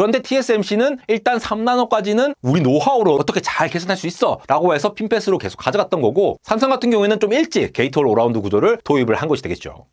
그런데 TSMC는 일단 3나노까지는 우리 노하우로 어떻게 잘 개선할 수 있어 라고 해서 핀패스로 계속 가져갔던 거고, 삼성 같은 경우에는 좀 일찍 게이트 올 어라운드 구조를 도입을 한 것이 되겠죠.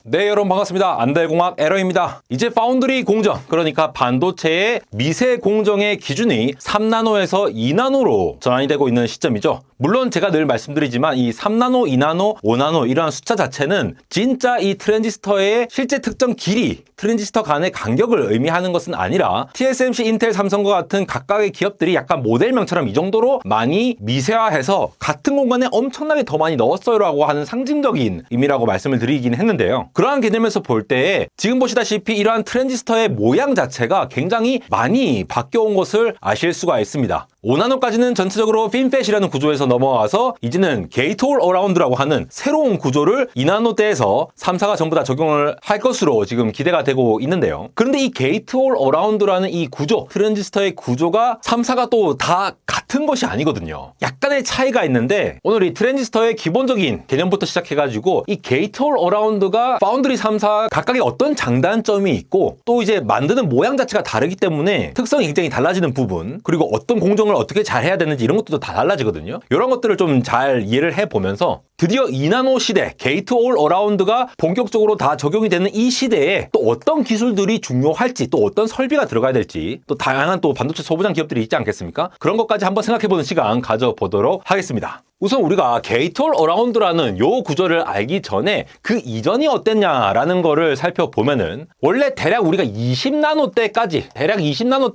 네, 여러분 반갑습니다. 안달공학 에러입니다. 이제 파운드리 공정, 그러니까 반도체의 미세 공정의 기준이 3나노에서 2나노로 전환이 되고 있는 시점이죠. 물론 제가 늘 말씀드리지만 이 3나노, 2나노, 5나노 이러한 숫자 자체는 진짜 이 트랜지스터의 실제 특정 길이, 트랜지스터 간의 간격을 의미하는 것은 아니라 TSMC, 인텔, 삼성과 같은 각각의 기업들이 약간 모델명처럼 이 정도로 많이 미세화해서 같은 공간에 엄청나게 더 많이 넣었어요라고 하는 상징적인 의미라고 말씀을 드리긴 했는데요. 그러한 개념에서 볼 때 지금 보시다시피 이러한 트랜지스터의 모양 자체가 굉장히 많이 바뀌어온 것을 아실 수가 있습니다. 5나노까지는 전체적으로 핀팻이라는 구조에서 넘어와서 이제는 게이트 올 어라운드라고 하는 새로운 구조를 2나노대에서 3사가 전부 다 적용을 할 것으로 지금 기대가 되고 있는데요. 그런데 이 게이트 올 어라운드라는 이 구조, 트랜지스터의 구조가 3사가 또 다 같은 것이 아니거든요. 약간의 차이가 있는데 오늘 이 트랜지스터의 기본적인 개념부터 시작해가지고 이 게이트 올 어라운드가 파운드리 3사 각각의 어떤 장단점이 있고 또 이제 만드는 모양 자체가 다르기 때문에 특성이 굉장히 달라지는 부분, 그리고 어떤 공정을 어떻게 잘 해야 되는지 이런 것도 다 달라지거든요. 이런 것들을 좀 잘 이해를 해보면서 드디어 2나노 시대, 게이트 올 어라운드가 본격적으로 다 적용이 되는 이 시대에 또 어떤 기술들이 중요할지, 또 어떤 설비가 들어가야 될지, 또 다양한 또 반도체 소부장 기업들이 있지 않겠습니까? 그런 것까지 한번 생각해보는 시간 가져보도록 하겠습니다. 우선 우리가 게이트 올 어라운드라는 요 구조를 알기 전에 그 이전이 어땠냐라는 거를 살펴보면은, 원래 대략 우리가 20나노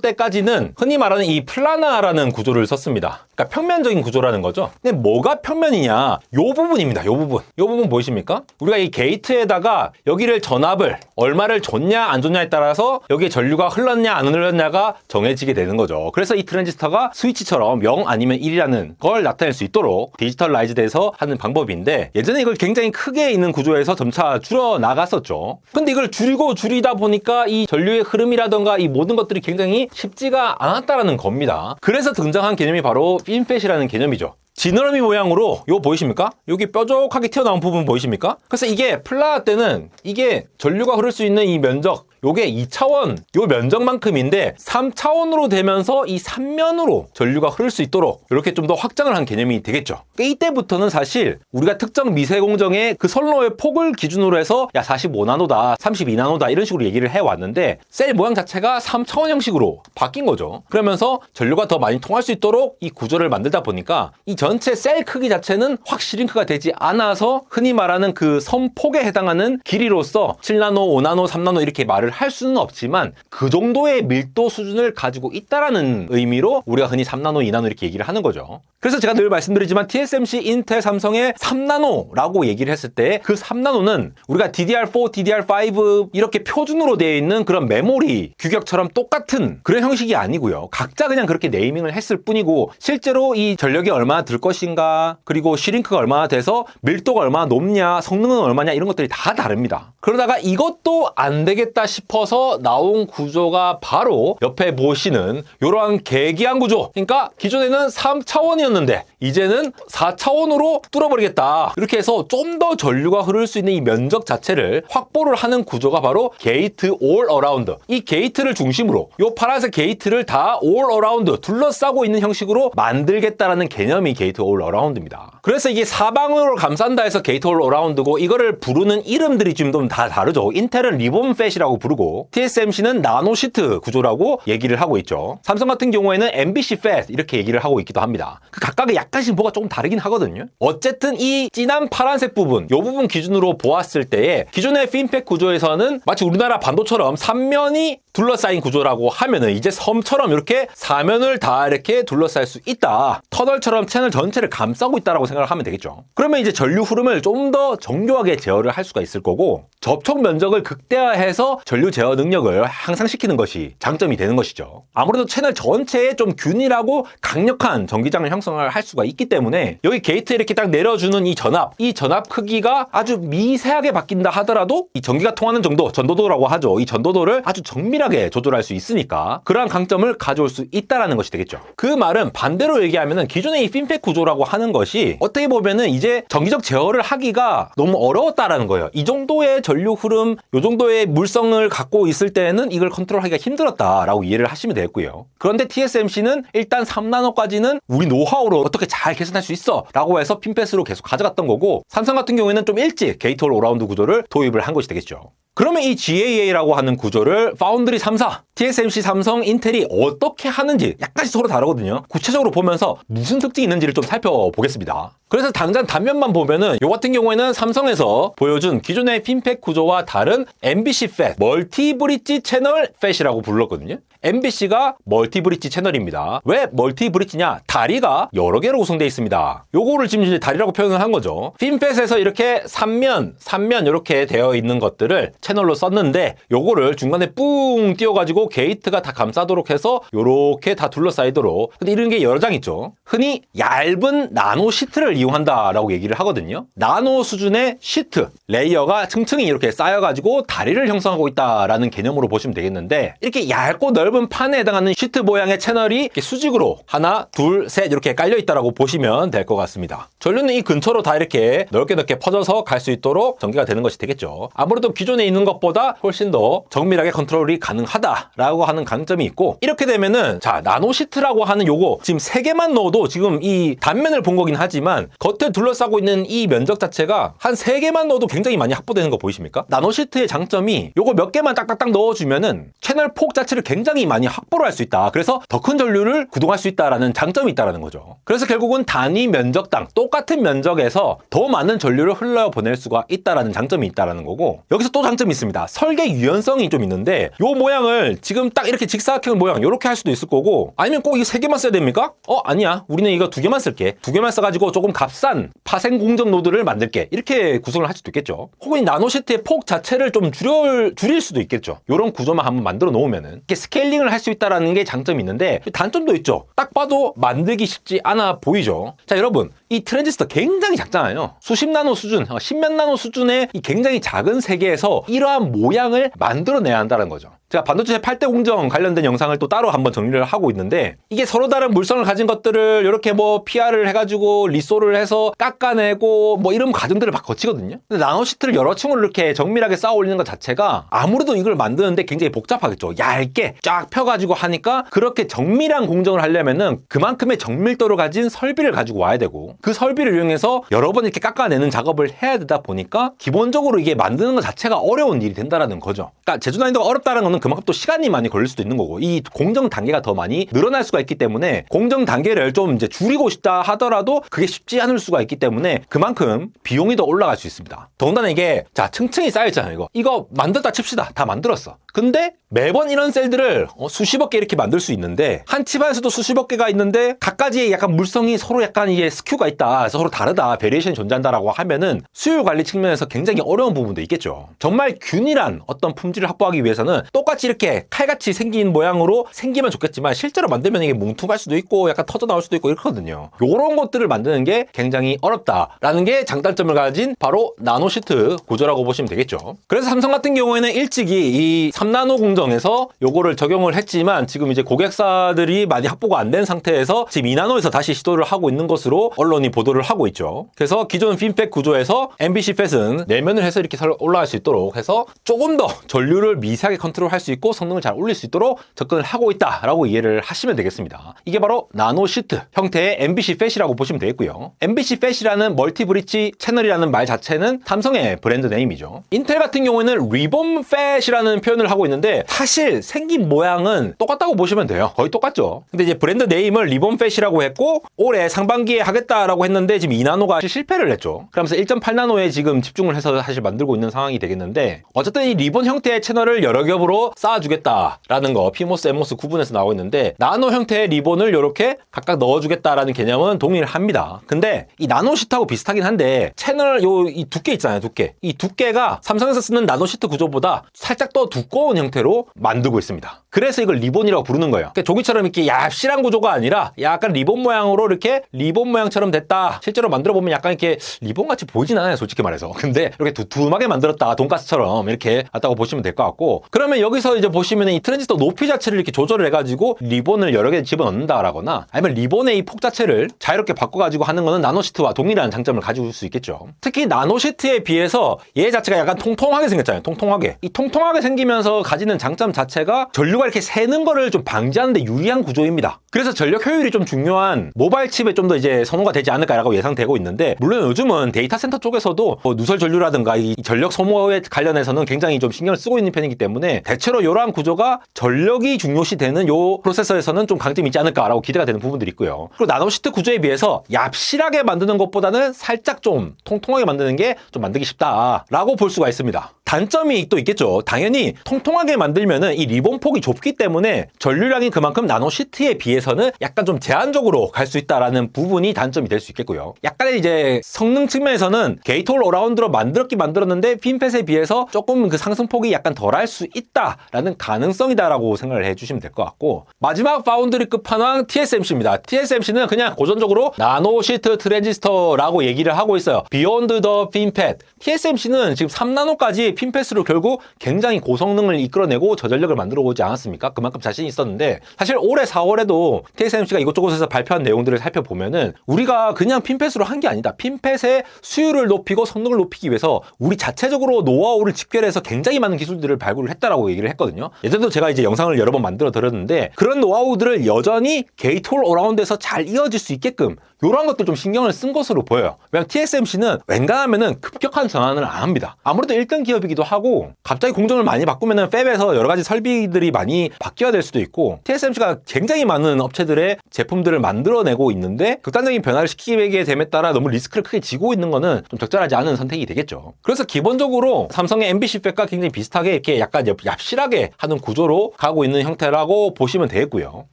때까지는 흔히 말하는 이 플라나라는 구조를 썼습니다. 그러니까 평면적인 구조라는 거죠. 근데 뭐가 평면이냐? 요 부분입니다. 요 부분 보이십니까? 우리가 이 게이트에다가 여기를 전압을 얼마를 줬냐 안 줬냐에 따라서 여기에 전류가 흘렀냐 안 흘렀냐가 정해지게 되는 거죠. 그래서 이 트랜지스터가 스위치처럼 0 아니면 1이라는 걸 나타낼 수 있도록 디지털라이즈 돼서 하는 방법인데, 예전에 이걸 굉장히 크게 있는 구조에서 점차 줄어 나갔었죠. 근데 이걸 줄이다 보니까 이 전류의 흐름이라던가 이 모든 것들이 굉장히 쉽지가 않았다라는 겁니다. 그래서 등장한 개념이 바로 핀팻이라는 개념이죠. 지느러미 모양으로 요 보이십니까? 여기 뾰족하게 튀어나온 부분 보이십니까? 그래서 이게 플라나 때는 이게 전류가 흐를 수 있는 이 면적, 요게 2차원 요 면적만큼인데 3차원으로 되면서 이 3면으로 전류가 흐를 수 있도록 이렇게 좀 더 확장을 한 개념이 되겠죠. 이때부터는 사실 우리가 특정 미세 공정의 그 선로의 폭을 기준으로 해서 야 45나노다, 32나노다 이런 식으로 얘기를 해왔는데, 셀 모양 자체가 3차원 형식으로 바뀐 거죠. 그러면서 전류가 더 많이 통할 수 있도록 이 구조를 만들다 보니까 이 전체 셀 크기 자체는 확 슈링크가 되지 않아서 흔히 말하는 그 선폭에 해당하는 길이로서 7나노, 5나노, 3나노 이렇게 말을 할 수는 없지만 그 정도의 밀도 수준을 가지고 있다라는 의미로 우리가 흔히 3나노, 2나노 이렇게 얘기를 하는 거죠. 그래서 제가 늘 말씀드리지만 TSMC, 인텔, 삼성의 3나노라고 얘기를 했을 때 그 3나노는 우리가 DDR4, DDR5 이렇게 표준으로 되어 있는 그런 메모리 규격처럼 똑같은 그런 형식이 아니고요. 각자 그냥 그렇게 네이밍을 했을 뿐이고, 실제로 이 전력이 얼마나 들 것인가, 그리고 슈링크가 얼마나 돼서 밀도가 얼마나 높냐, 성능은 얼마냐 이런 것들이 다 다릅니다. 그러다가 이것도 안 되겠다 싶어서 나온 구조가 바로 옆에 보시는 이러한 계기한 구조. 그러니까 기존에는 3차원이었는데 이제는 4차원으로 뚫어버리겠다. 이렇게 해서 좀 더 전류가 흐를 수 있는 이 면적 자체를 확보를 하는 구조가 바로 게이트 올 어라운드. 이 게이트를 중심으로 이 파란색 게이트를 다 올 어라운드 둘러싸고 있는 형식으로 만들겠다라는 개념이 게이트 올 어라운드입니다. 그래서 이게 사방으로 감싼다 해서 게이트 올 어라운드고, 이거를 부르는 이름들이 지금 좀 다 다르죠. 인텔은 리본 팻이라고 부르고 TSMC는 나노시트 구조라고 얘기를 하고 있죠. 삼성 같은 경우에는 MBC 팻 이렇게 얘기를 하고 있기도 합니다. 그 각각의 약간씩 뭐가 조금 다르긴 하거든요. 어쨌든 이 진한 파란색 부분, 이 부분 기준으로 보았을 때에 기존의 핀팻 구조에서는 마치 우리나라 반도처럼 3면이 둘러싸인 구조라고 하면은 이제 섬처럼 이렇게 4면을 다 이렇게 둘러쌀 수 있다. 터널처럼 채널 전체를 감싸고 있다라고 생각을 하면 되겠죠. 그러면 이제 전류 흐름을 좀 더 정교하게 제어를 할 수가 있을 거고, 접촉 면적을 극대화해서 전류 제어 능력을 향상시키는 것이 장점이 되는 것이죠. 아무래도 채널 전체에 좀 균일하고 강력한 전기장을 형성을 할 수가 있기 때문에 여기 게이트에 이렇게 딱 내려주는 이 전압 크기가 아주 미세하게 바뀐다 하더라도 이 전기가 통하는 정도, 전도도라고 하죠. 이 전도도를 아주 정밀하게 정밀하게 조절할 수 있으니까 그러한 강점을 가져올 수 있다라는 것이 되겠죠. 그 말은 반대로 얘기하면은 기존의 이 핀팩 구조라고 하는 것이 어떻게 보면은 이제 정기적 제어를 하기가 너무 어려웠다라는 거예요. 이 정도의 전류 흐름, 이 정도의 물성을 갖고 있을 때는 이걸 컨트롤하기가 힘들었다라고 이해를 하시면 되겠고요. 그런데 TSMC는 일단 3나노까지는 우리 노하우로 어떻게 잘 개선할 수 있어 라고 해서 핀펫으로 계속 가져갔던 거고, 삼성 같은 경우에는 좀 일찍 게이트 올 어라운드 구조를 도입을 한 것이 되겠죠. 그러면 이 GAA라고 하는 구조를 파운드리 3사, TSMC, 삼성, 인텔이 어떻게 하는지 약간씩 서로 다르거든요. 구체적으로 보면서 무슨 특징이 있는지를 좀 살펴보겠습니다. 그래서 당장 단면만 보면은 요 같은 경우에는 삼성에서 보여준 기존의 핀팩 구조와 다른 MBC 팻, 멀티 브릿지 채널 팻이라고 불렀거든요. MBC가 멀티 브릿지 채널입니다. 왜 멀티 브릿지냐? 다리가 여러 개로 구성되어 있습니다. 요거를 지금 이제 다리라고 표현을 한 거죠. 핀펫에서 이렇게 3면 이렇게 되어 있는 것들을 채널로 썼는데, 요거를 중간에 뿡 띄워가지고 게이트가 다 감싸도록 해서 요렇게 다 둘러싸이도록. 근데 이런 게 여러 장 있죠. 흔히 얇은 나노 시트를 이용한다라고 얘기를 하거든요. 나노 수준의 시트, 레이어가 층층이 이렇게 쌓여가지고 다리를 형성하고 있다라는 개념으로 보시면 되겠는데, 이렇게 얇고 넓은 판에 해당하는 시트 모양의 채널이 이렇게 수직으로 하나, 둘, 셋 이렇게 깔려 있다라고 보시면 될 것 같습니다. 전류는 이 근처로 다 이렇게 넓게 퍼져서 갈 수 있도록 전개가 되는 것이 되겠죠. 아무래도 기존에 있는 것보다 훨씬 더 정밀하게 컨트롤이 가능하다라고 하는 강점이 있고, 이렇게 되면은 자, 나노 시트라고 하는 요거 지금 3개만 넣어도 지금 이 단면을 본 거긴 하지만 겉에 둘러싸고 있는 이 면적 자체가 한 3개만 넣어도 굉장히 많이 확보되는 거 보이십니까? 나노 시트의 장점이 요거 몇 개만 딱딱딱 넣어주면은 채널 폭 자체를 굉장히 많이 확보를 할 수 있다. 그래서 더 큰 전류를 구동할 수 있다라는 장점이 있다라는 거죠. 그래서 결국은 단위 면적당 똑같은 면적에서 더 많은 전류를 흘러보낼 수가 있다라는 장점이 있다라는 거고, 여기서 또 장점이 있습니다. 설계 유연성이 좀 있는데, 요 모양을 지금 딱 이렇게 직사각형 모양 이렇게 할 수도 있을 거고, 아니면 꼭 이 3개만 써야 됩니까? 아니야, 우리는 이거 2개만 쓸게. 2개만 써가지고 조금 값싼 파생 공정 노드를 만들게. 이렇게 구성을 할 수도 있겠죠. 혹은 나노시트의 폭 자체를 좀 줄일 수도 있겠죠. 요런 구조만 한번 만들어 놓으면은 이렇게 스케일링을 할 수 있다라는 게 장점이 있는데, 단점도 있죠. 딱 봐도 만들기 쉽지 않아 보이죠. 자, 여러분, 이 트랜지스터 굉장히 작잖아요. 수십 나노 수준, 10몇 나노 수준의 이 굉장히 작은 세계에서 이러한 모양을 만들어내야 한다는 거죠. 제가 반도체 8대 공정 관련된 영상을 또 따로 한번 정리를 하고 있는데, 이게 서로 다른 물성을 가진 것들을 이렇게 PR을 해가지고 리소를 해서 깎아내고 이런 과정들을 막 거치거든요. 근데 나노시트를 여러 층으로 이렇게 정밀하게 쌓아 올리는 것 자체가 아무래도 이걸 만드는데 굉장히 복잡하겠죠. 얇게 쫙 펴가지고 하니까 그렇게 정밀한 공정을 하려면은 그만큼의 정밀도를 가진 설비를 가지고 와야 되고, 그 설비를 이용해서 여러 번 이렇게 깎아내는 작업을 해야 되다 보니까 기본적으로 이게 만드는 것 자체가 어려운 일이 된다라는 거죠. 그러니까 제조 난이도가 어렵다는 거는 그만큼 또 시간이 많이 걸릴 수도 있는 거고, 이 공정 단계가 더 많이 늘어날 수가 있기 때문에 공정 단계를 좀 이제 줄이고 싶다 하더라도 그게 쉽지 않을 수가 있기 때문에 그만큼 비용이 더 올라갈 수 있습니다. 더군다나 이게 자, 층층이 쌓여있잖아요. 이거 만들었다 칩시다. 다 만들었어. 근데 매번 이런 셀들을 수십억 개 이렇게 만들 수 있는데, 한 칩 안에서도 수십억 개가 있는데 각가지의 약간 물성이 서로 약간 이게 스큐가 있다, 서로 다르다, 베리에이션이 존재한다라고 하면은 수요 관리 측면에서 굉장히 어려운 부분도 있겠죠. 정말 균일한 어떤 품질을 확보하기 위해서는 똑같이 이렇게 칼같이 생긴 모양으로 생기면 좋겠지만, 실제로 만들면 이게 뭉퉁할 수도 있고 약간 터져 나올 수도 있고 이렇거든요. 요런 것들을 만드는 게 굉장히 어렵다라는 게 장단점을 가진 바로 나노시트 구조라고 보시면 되겠죠. 그래서 삼성 같은 경우에는 일찍이 이 3나노 공정에서 요거를 적용을 했지만, 지금 이제 고객사들이 많이 확보가 안 된 상태에서 지금 2나노에서 다시 시도를 하고 있는 것으로 언론이 보도를 하고 있죠. 그래서 기존 핀팩 구조에서 MBC 팻은 내면을 해서 이렇게 올라갈 수 있도록 해서 조금 더 전류를 미세하게 컨트롤할 수 있고 성능을 잘 올릴 수 있도록 접근을 하고 있다라고 이해를 하시면 되겠습니다. 이게 바로 나노시트 형태의 MBC 팻이라고 보시면 되겠고요. MBC 팻이라는 멀티 브릿지 채널이라는 말 자체는 삼성의 브랜드 네임이죠. 인텔 같은 경우에는 리본 팻이라는 표현을 하고 있는데, 사실 생긴 모양은 똑같다고 보시면 돼요. 거의 똑같죠. 근데 이제 브랜드 네임을 리본 팻이라고 했고, 올해 상반기에 하겠다라고 했는데 지금 2나노가 실패를 했죠. 그러면서 1.8나노에 지금 집중을 해서 사실 만들고 있는 상황이 되겠는데, 어쨌든 이 리본 형태의 채널을 여러 겹으로 쌓아주겠다라는 거, PMOS, NMOS 구분해서 나오고 있는데, 나노 형태의 리본을 이렇게 각각 넣어주겠다라는 개념은 동일합니다. 근데 이 나노시트하고 비슷하긴 한데, 채널 이 두께 있잖아요. 두께. 이 두께가 삼성에서 쓰는 나노시트 구조보다 살짝 더 두꺼운 형태로 만들고 있습니다. 그래서 이걸 리본이라고 부르는 거예요. 그러니까 종이처럼 이렇게 얍실한 구조가 아니라 약간 리본 모양으로 이렇게 리본 모양처럼 됐다. 실제로 만들어 보면 약간 이렇게 리본 같이 보이진 않아요, 솔직히 말해서. 근데 이렇게 두툼하게 만들었다, 돈가스처럼 이렇게 왔다고 보시면 될 것 같고, 그러면 여기서 이제 보시면 이 트랜지스터 높이 자체를 이렇게 조절을 해가지고 리본을 여러 개 집어넣는다라거나, 아니면 리본의 이 폭 자체를 자유롭게 바꿔가지고 하는 거는 나노시트와 동일한 장점을 가지고 있을 수 있겠죠. 특히 나노시트에 비해서 얘 자체가 약간 통통하게 생겼잖아요. 통통하게. 이 통통하게 생기면서 가지는 장점 자체가 전류가 이렇게 새는 거를 좀 방지하는 데 유리한 구조입니다. 그래서 전력 효율이 좀 중요한 모바일 칩에 좀 더 이제 선호가 되지 않을까라고 예상되고 있는데, 물론 요즘은 데이터 센터 쪽에서도 뭐 누설 전류라든가 이 전력 소모에 관련해서는 굉장히 좀 신경을 쓰고 있는 편이기 때문에 대체로 이러한 구조가 전력이 중요시 되는 요 프로세서에서는 좀 강점이 있지 않을까라고 기대가 되는 부분들이 있고요. 그리고 나노시트 구조에 비해서 얍실하게 만드는 것보다는 살짝 좀 통통하게 만드는 게 좀 만들기 쉽다라고 볼 수가 있습니다. 단점이 또 있겠죠. 당연히 통통하게 만들면은 이 리본 폭이 좁기 때문에 전류량이 그만큼 나노시트에 비해서는 약간 좀 제한적으로 갈 수 있다라는 부분이 단점이 될 수 있겠고요. 약간의 이제 성능 측면에서는 게이트홀 어라운드로 만들었는데 핀펫에 비해서 조금 그 상승폭이 약간 덜할 수 있다라는 가능성이다라고 생각을 해주시면 될 것 같고, 마지막 파운드리 끝판왕 TSMC입니다. TSMC는 그냥 고전적으로 나노시트 트랜지스터라고 얘기를 하고 있어요. 비욘드 더 핀펫. TSMC는 지금 3나노까지 핀펫으로 결국 굉장히 고성능을 이끌어내고 저전력을 만들어 오지 않았습니까? 그만큼 자신이 있었는데, 사실 올해 4월에도 TSMC가 이곳저곳에서 발표한 내용들을 살펴보면은 우리가 그냥 핀펫으로 한 게 아니다. 핀펫의 수율을 높이고 성능을 높이기 위해서 우리 자체적으로 노하우를 집결해서 굉장히 많은 기술들을 발굴을 했다라고 얘기를 했거든요. 예전에도 제가 이제 영상을 여러 번 만들어 드렸는데, 그런 노하우들을 여전히 게이트홀 어라운드에서 잘 이어질 수 있게끔 이런 것들 좀 신경을 쓴 것으로 보여요. 왜냐면 TSMC는 웬간하면은 급격한 전환을 안 합니다. 아무래도 1등 기업이기도 하고, 갑자기 공정을 많이 바꾸면은 팹에서 여러 가지 설비들이 많이 바뀌어야 될 수도 있고, TSMC가 굉장히 많은 업체들의 제품들을 만들어내고 있는데 극단적인 변화를 시키게 됨에 따라 너무 리스크를 크게 지고 있는 거는 좀 적절하지 않은 선택이 되겠죠. 그래서 기본적으로 삼성의 MBC 팹과 굉장히 비슷하게 이렇게 약간 얍실하게 하는 구조로 가고 있는 형태라고 보시면 되겠고요.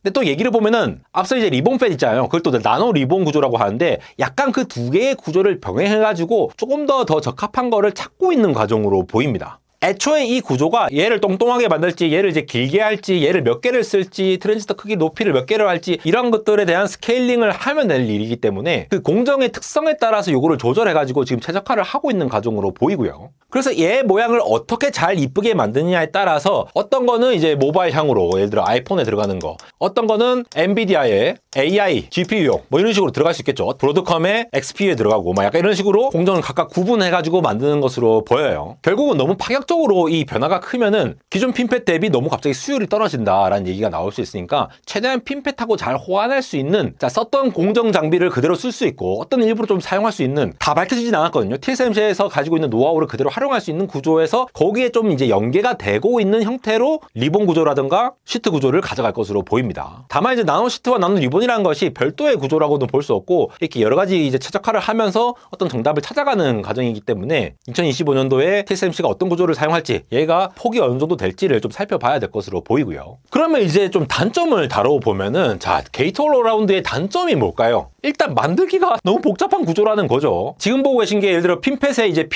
근데 또 얘기를 보면은 앞서 이제 리본 팹 있잖아요. 그걸 또 나노 리본 구조라고 하는데, 약간 그 두 개의 구조를 병행해가지고 조금 더 적합한 거를 찾고 있는 과정으로 보입니다. 애초에 이 구조가 얘를 똥똥하게 만들지, 얘를 이제 길게 할지, 얘를 몇 개를 쓸지, 트랜지스터 크기 높이를 몇 개를 할지, 이런 것들에 대한 스케일링을 하면 될 일이기 때문에 그 공정의 특성에 따라서 요거를 조절해가지고 지금 최적화를 하고 있는 과정으로 보이고요. 그래서 얘 모양을 어떻게 잘 이쁘게 만드느냐에 따라서 어떤 거는 이제 모바일향으로, 예를 들어 아이폰에 들어가는 거, 어떤 거는 엔비디아의 AI, GPU용 뭐 이런 식으로 들어갈 수 있겠죠. 브로드컴의 XPU에 들어가고 막 약간 이런 식으로 공정을 각각 구분해가지고 만드는 것으로 보여요. 결국은 너무 파격적으로 이 변화가 크면은 기존 핀펫 대비 너무 갑자기 수율이 떨어진다라는 얘기가 나올 수 있으니까 최대한 핀펫하고 잘 호환할 수 있는, 자, 썼던 공정 장비를 그대로 쓸 수 있고 어떤 일부러 좀 사용할 수 있는, 다 밝혀지진 않았거든요. TSMC에서 가지고 있는 노하우를 그대로 활용할 수 있는 구조에서 거기에 좀 이제 연계가 되고 있는 형태로 리본 구조라든가 시트 구조를 가져갈 것으로 보입니다. 다만 이제 나노 시트와 나노 리본이라는 것이 별도의 구조라고는 볼 수 없고, 이렇게 여러 가지 이제 최적화를 하면서 어떤 정답을 찾아가는 과정이기 때문에 2025년도에 TSMC가 어떤 구조를 사용할지, 얘가 폭이 어느 정도 될지를 좀 살펴봐야 될 것으로 보이고요. 그러면 이제 좀 단점을 다뤄보면은, 자, 게이트홀 어라운드의 단점이 뭘까요? 일단 만들기가 너무 복잡한 구조라는 거죠. 지금 보고 계신 게 예를 들어 핀펫에 이제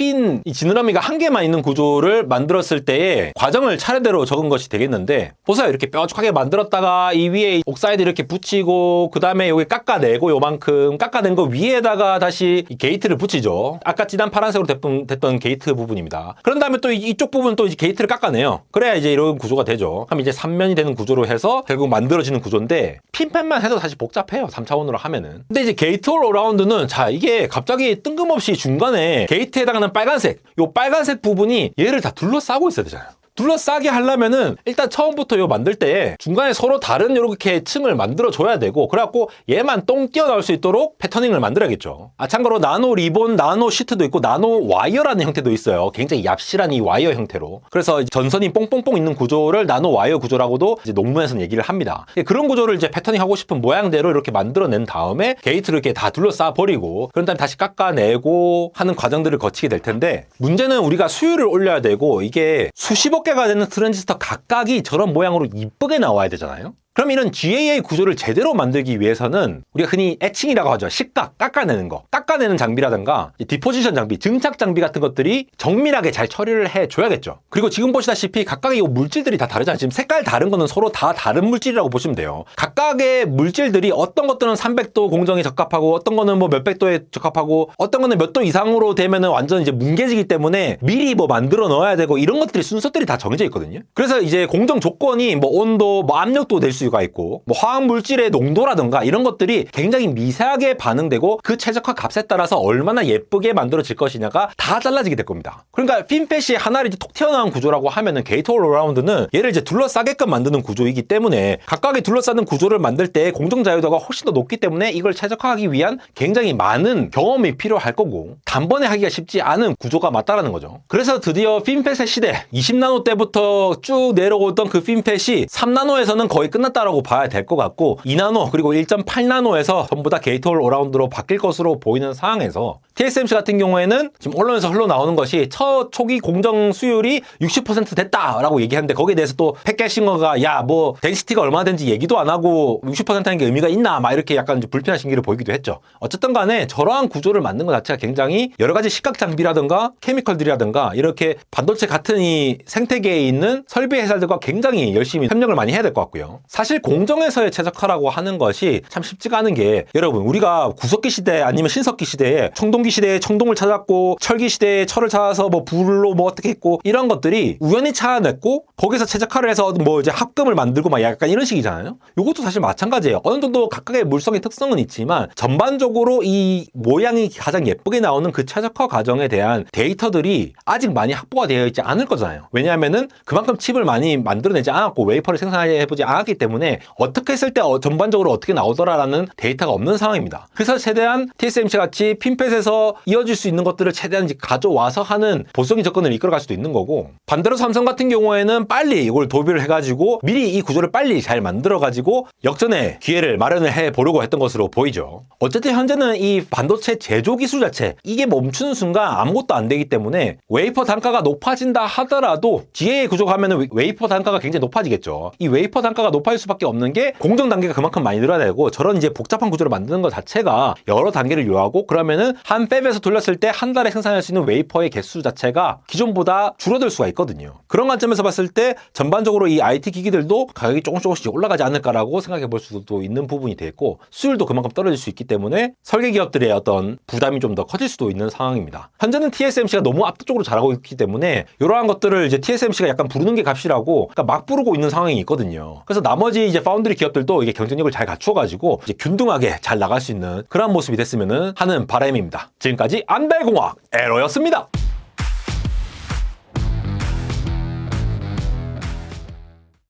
이 지느러미가 한 개만 있는 구조를 만들었을 때의 과정을 차례대로 적은 것이 되겠는데, 보세요. 이렇게 뾰족하게 만들었다가 이 위에 옥사이드 이렇게 붙이고, 그 다음에 여기 깎아내고 요만큼 깎아낸 거 위에다가 다시 이 게이트를 붙이죠. 아까 진한 파란색으로 됐던 게이트 부분입니다. 그런 다음에 또 이쪽 부분 또 이제 게이트를 깎아내요. 그래야 이제 이런 구조가 되죠. 그럼 이제 3면이 되는 구조로 해서 결국 만들어지는 구조인데, 핀펫만 해도 사실 복잡해요. 3차원으로 하면은. 근데 이제 게이트홀 어라운드는, 자, 이게 갑자기 뜬금없이 중간에 게이트에 해당하는 빨간색, 요 빨간색 부분이 얘를 다 둘러싸고 있어야 되잖아요. 둘러싸게 하려면은 일단 처음부터 이거 만들 때 중간에 서로 다른 이렇게 층을 만들어 줘야 되고, 그래갖고 얘만 똥 튀어나올 수 있도록 패터닝을 만들어야겠죠. 참고로 나노 리본, 나노 시트도 있고 나노 와이어라는 형태도 있어요. 굉장히 얍실한 이 와이어 형태로. 그래서 전선이 뽕뽕뽕 있는 구조를 나노 와이어 구조라고도 이제 논문에서는 얘기를 합니다. 그런 구조를 이제 패터닝 하고 싶은 모양대로 이렇게 만들어낸 다음에 게이트를 이렇게 다 둘러싸 버리고, 그런 다음에 다시 깎아내고 하는 과정들을 거치게 될 텐데, 문제는 우리가 수율을 올려야 되고, 이게 수십억 개가 되는 트랜지스터 각각이 저런 모양으로 이쁘게 나와야 되잖아요. 그럼 이런 GAA 구조를 제대로 만들기 위해서는 우리가 흔히 애칭이라고 하죠. 식각, 깎아내는 거. 깎아내는 장비라든가 디포지션 장비, 증착 장비 같은 것들이 정밀하게 잘 처리를 해줘야겠죠. 그리고 지금 보시다시피 각각의 이 물질들이 다 다르잖아요. 지금 색깔 다른 거는 서로 다 다른 물질이라고 보시면 돼요. 각각의 물질들이 어떤 것들은 300도 공정에 적합하고 어떤 거는 뭐 몇백 도에 적합하고 어떤 거는 몇 도 이상으로 되면은 완전 이제 뭉개지기 때문에 미리 뭐 만들어 넣어야 되고 이런 것들이 순서들이 다 정해져 있거든요. 그래서 이제 공정 조건이 뭐 온도, 뭐 압력도 될 수가 있고 뭐 화학 물질의 농도라든가 이런 것들이 굉장히 미세하게 반응되고 그 최적화 값에 따라서 얼마나 예쁘게 만들어질 것이냐가 다 달라지게 될 겁니다. 그러니까 핀펫이 하나를 이제 톡 튀어나온 구조라고 하면은 게이트 올 어라운드는 얘를 이제 둘러싸게끔 만드는 구조이기 때문에 각각의 둘러싸는 구조를 만들 때 공정 자유도가 훨씬 더 높기 때문에 이걸 최적화하기 위한 굉장히 많은 경험이 필요할 거고 단번에 하기가 쉽지 않은 구조가 맞다라는 거죠. 그래서 드디어 핀펫의 시대 20나노 때부터 쭉 내려오던 그 핀펫이 3나노에서는 거의 끝났다라고 봐야 될 것 같고 2나노 그리고 1.8나노에서 전부 다 게이트 올 어라운드로 바뀔 것으로 보이는 상황에서 TSMC 같은 경우에는 지금 언론에서 흘러나오는 것이 첫 초기 공정 수율이 60% 됐다라고 얘기하는데 거기에 대해서 또 팻게싱어가 야 뭐 덴시티가 얼마나 되는지 얘기도 안 하고 60%라는 게 의미가 있나 막 이렇게 약간 불편한 신기를 보이기도 했죠. 어쨌든 간에 저러한 구조를 만든 것 자체가 굉장히 여러 가지 시각 장비라든가 케미컬들이라든가 이렇게 반도체 같은 이 생태계에 있는 설비 회사들과 굉장히 열심히 협력을 많이 해야 될 것 같고요. 사실 공정에서의 최적화라고 하는 것이 참 쉽지가 않은 게 여러분 우리가 구석기 시대 아니면 신석기 시대에 청동기 시대에 청동을 찾았고 철기 시대에 철을 찾아서 뭐 불로 뭐 어떻게 했고 이런 것들이 우연히 찾아냈고 거기서 최적화를 해서 뭐 이제 합금을 만들고 막 약간 이런 식이잖아요. 이것도 사실 마찬가지예요. 어느 정도 각각의 물성의 특성은 있지만 전반적으로 이 모양이 가장 예쁘게 나오는 그 최적화 과정에 대한 데이터들이 아직 많이 확보가 되어 있지 않을 거잖아요. 왜냐하면은 그만큼 칩을 많이 만들어내지 않았고 웨이퍼를 생산해보지 않았기 때문에 어떻게 했을 때 전반적으로 어떻게 나오더라라는 데이터가 없는 상황입니다. 그래서 최대한 TSMC 같이 핀펫에서 이어질 수 있는 것들을 최대한 이제 가져와서 하는 보수적인 접근을 이끌어갈 수도 있는 거고 반대로 삼성 같은 경우에는 빨리 이걸 도입을 해가지고 미리 이 구조를 빨리 잘 만들어가지고 역전의 기회를 마련을 해보려고 했던 것으로 보이죠. 어쨌든 현재는 이 반도체 제조 기술 자체 이게 멈추는 순간 아무것도 안 되기 때문에 웨이퍼 단가가 높아진다 하더라도 GAA 구조가 하면은 웨이퍼 단가가 굉장히 높아지겠죠. 이 웨이퍼 단가가 높아질 수밖에 없는 게 공정 단계가 그만큼 많이 늘어야 되고 저런 이제 복잡한 구조를 만드는 것 자체가 여러 단계를 요하고 그러면은 한 팹에서 돌렸을 때 한 달에 생산할 수 있는 웨이퍼의 개수 자체가 기존보다 줄어들 수가 있거든요. 그런 관점에서 봤을 때 전반적으로 이 IT 기기들도 가격이 조금씩 올라가지 않을까라고 생각해 볼 수도 있는 부분이 되고 수율도 그만큼 떨어질 수 있기 때문에 설계 기업들의 어떤 부담이 좀 더 커질 수도 있는 상황입니다. 현재는 TSMC가 너무 압도적으로 잘하고 있기 때문에 이러한 것들을 이제 TSMC가 약간 부르는 게 값이라고 그러니까 막 부르고 있는 상황이 있거든요. 그래서 나머지 이제 파운드리 기업들도 이게 경쟁력을 잘 갖추어가지고 이제 균등하게 잘 나갈 수 있는 그런 모습이 됐으면 하는 바람입니다. 지금까지 안달공학 에러였습니다.